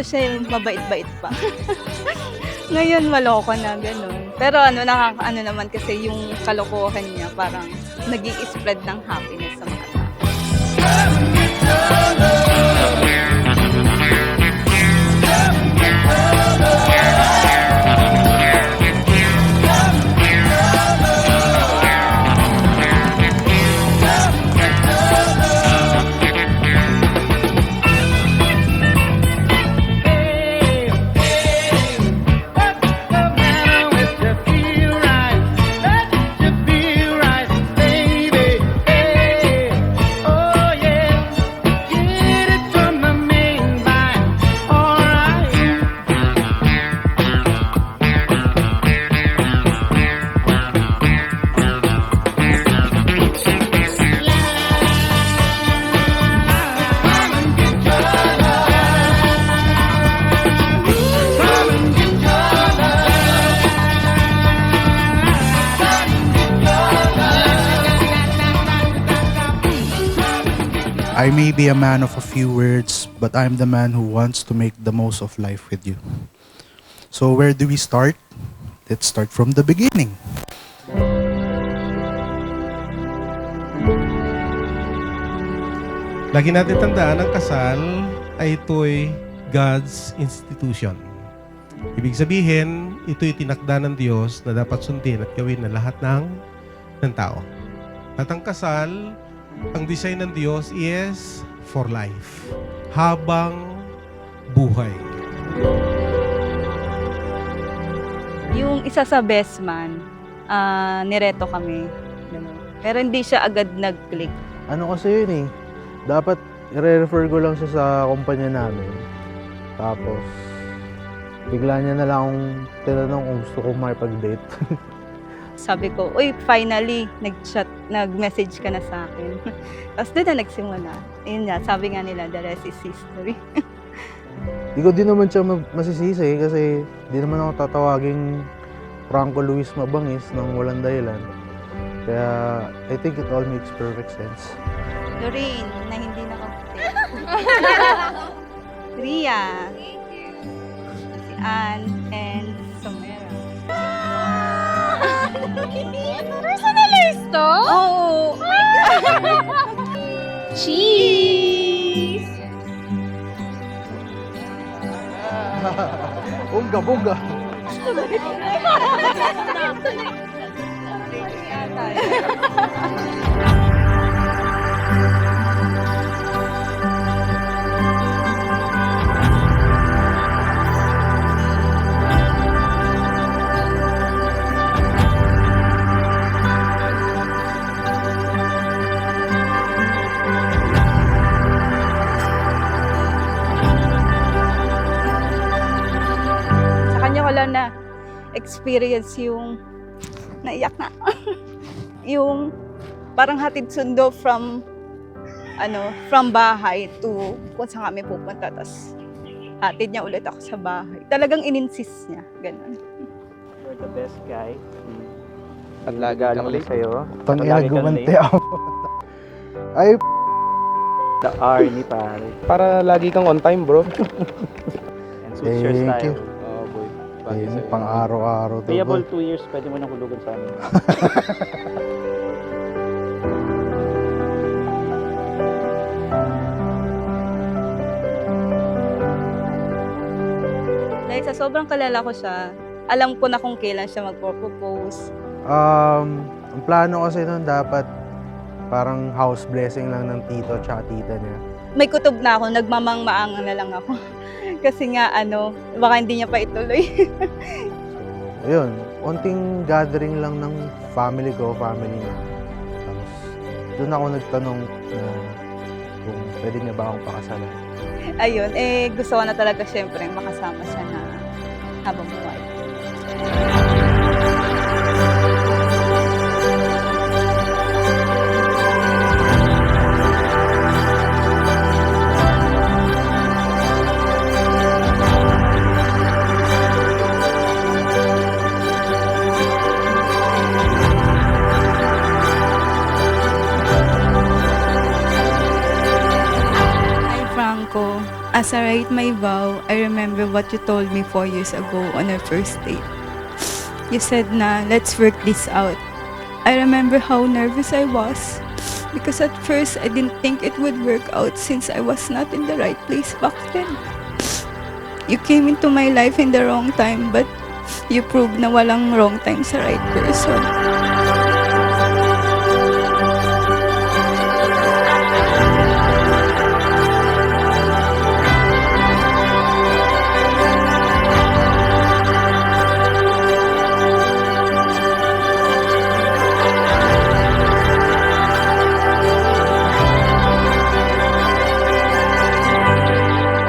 siya yung mabait-bait pa. Ngayon maloko na gano'n. Pero ano, nakakaano naman kasi yung kalokohan niya parang nag-i-spread ng happiness sa mga tao. I may be a man of a few words, but I'm the man who wants to make the most of life with you. So where do we start? Let's start from the beginning. Lagi natin tandaan, ang kasal ay ito'y God's institution. Ibig sabihin, ito'y tinakda ng Diyos na dapat sundin at gawin ng lahat ng tao. At ang kasal, ang design ng Diyos is for life. Habang buhay. Yung isa sa best man, nireto kami. Ganun. Pero hindi siya agad nag-click. Ano kasi yun eh, dapat i-refer ko lang siya sa kumpanya namin. Tapos, bigla niya na lang akong tinanong kung gusto ko makipag-date. Sabi ko, uy, finally, nag-message ka na sa akin. Tapos doon na nagsimula. Yun nga, sabi nga nila, the rest is history. Di ko din naman siya masisisi kasi di naman ako tatawaging Franco Luis Mabangis nang walang dahilan. Kaya, I think it all makes perfect sense. Lorraine, na hindi nakaputi. Ria. Si Ann and Somera. Personalize to? Oh! Cheese! Bongga, bongga! Sa kanya ko lang na experience yung naiyak na. Yung parang hatid sundo from bahay to kung saan kami pupunta. Tapos hatid niya ulit ako sa bahay. Talagang in-insist niya. Ganun. You're the best guy. At lagi kang late. Sa'yo. Tangina, Lagi kang gumante late. ako. Ay, The R ni pare. Para lagi kang on time, bro. And suits your Thank style. you. Oo, boy. Bagay sa'yo. pang araw-araw to. Payable boy. 2 years, pwede mo nang hulugan sa amin. Dahil sa sobrang kalala ko siya, alam ko na kung kailan siya magpo-propose. Ang plano kasi nun dapat parang house blessing lang ng tito at tita niya. May kutob na ako, nagmamang-maang na lang ako. Kasi nga, baka hindi niya pa ituloy. Ayun, konting gathering lang ng family ko, family niya. Tapos, doon ako nagtanong na kung pwede niya ba akong pakasalan. Ayun, gusto ko na talaga syempre makasama siya na habang buhay. As I write my vow, I remember what you told me 4 years ago on our first date. You said na, let's work this out. I remember how nervous I was because at first I didn't think it would work out since I was not in the right place back then. You came into my life in the wrong time but you proved na walang wrong time sa right person.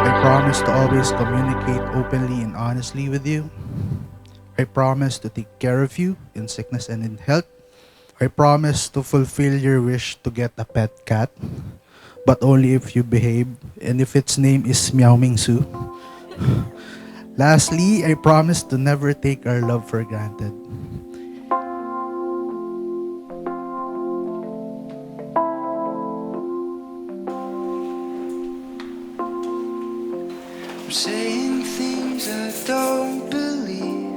I promise to always communicate openly and honestly with you. I promise to take care of you in sickness and in health. I promise to fulfill your wish to get a pet cat, but only if you behave and if its name is Meow Ming Su. Lastly, I promise to never take our love for granted. Saying things I don't believe.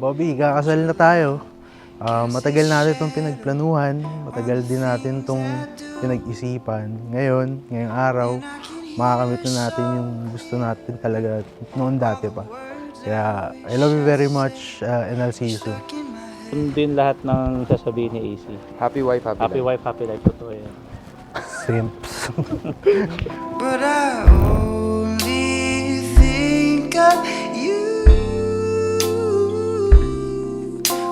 Bobby, kakasal na tayo. Matagal natin itong pinagplanuhan, matagal din natin itong pinag-isipan. Ngayong araw, makakamit na natin yung gusto natin talaga noon dati pa. Kaya, I love you very much and I'll see you soon. Yun din lahat ng sasabihin ni AC. Happy wife, Happy life. wife, happy life. Totoo yan. Simps. But I only think of you.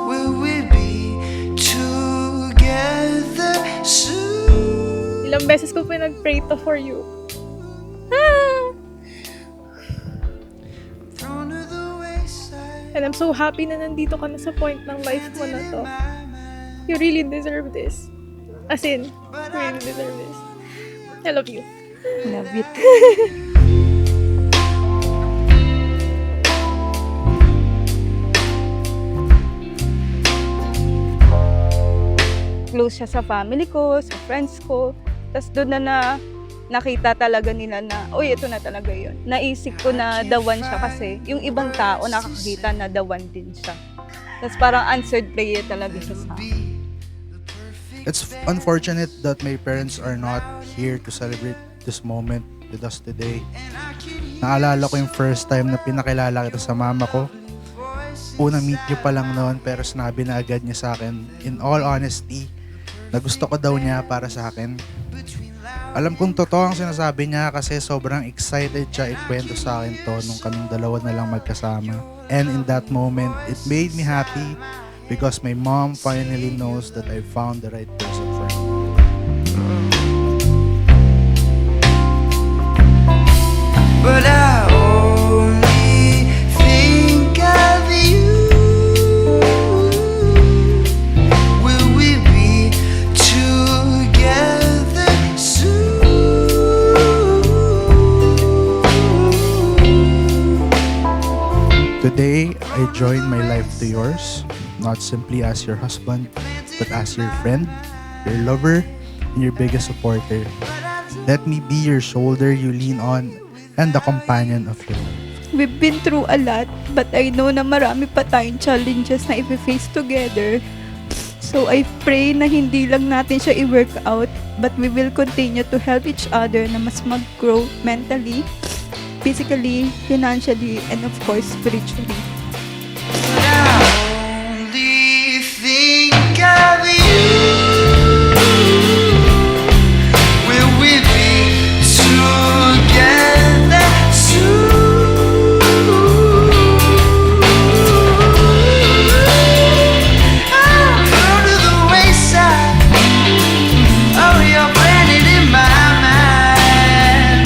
Will we be together soon? Ilang beses ko pinag-pray to for you. Thrown to the wayside. And I'm so happy na nandito ka na sa point ng life mo na to. You really deserve this. As in, you really deserve this. I love you. Love it. Close siya sa family ko, sa friends ko. Tapos doon na nakita talaga nila na, uy, ito na talaga yun. Naisip ko na the one siya kasi yung ibang tao nakakita na the one din siya. Tapos parang answered prayer talaga siya sa akin. It's unfortunate that my parents are not here to celebrate this moment with us today. Naalala ko yung first time na pinakilala kita sa mama ko. Unang meet niyo pa lang noon pero sinabi na agad niya sa akin, in all honesty, na gusto ko daw niya para sa akin. Alam kong totoo ang sinasabi niya kasi sobrang excited siya ikwento sa akin to nung kaming dalawa na lang magkasama. And in that moment, it made me happy because my mom finally knows that I found the right person for me. But I only think of you. Will we be together soon? Today, I join my life to yours, not simply as your husband, but as your friend, your lover, and your biggest supporter. Let me be your shoulder you lean on and the companion of your life. We've been through a lot, but I know na marami pa tayong challenges na i-face together. So I pray na hindi lang natin siya i-work out, but we will continue to help each other na mas mag-grow mentally, physically, financially, and of course, spiritually. But I only think of you. Will we be together soon? I'm thrown to the wayside. Oh, you're planted in my mind.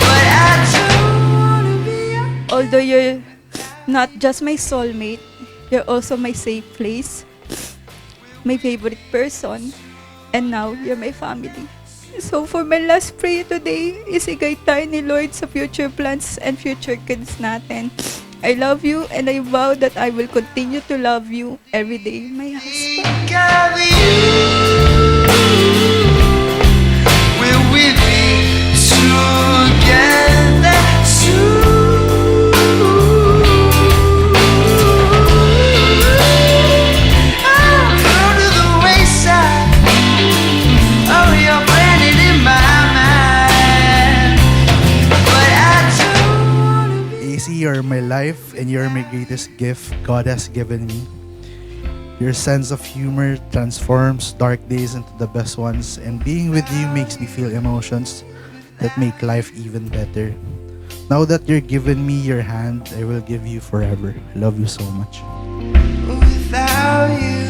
But I don't wanna be Although you're not just my soulmate, you're also my safe place, my favorite person, and now you're my family. So for my last prayer today, isigay tayo ni Lord sa future plans and future kids natin. I love you and I vow that I will continue to love you every day, my husband. think of you. Will we be life, and you're my greatest gift God has given me. Your sense of humor transforms dark days into the best ones, and being with you makes me feel emotions that make life even better. Now that you're given me your hand, I will give you forever. I love you so much. Without you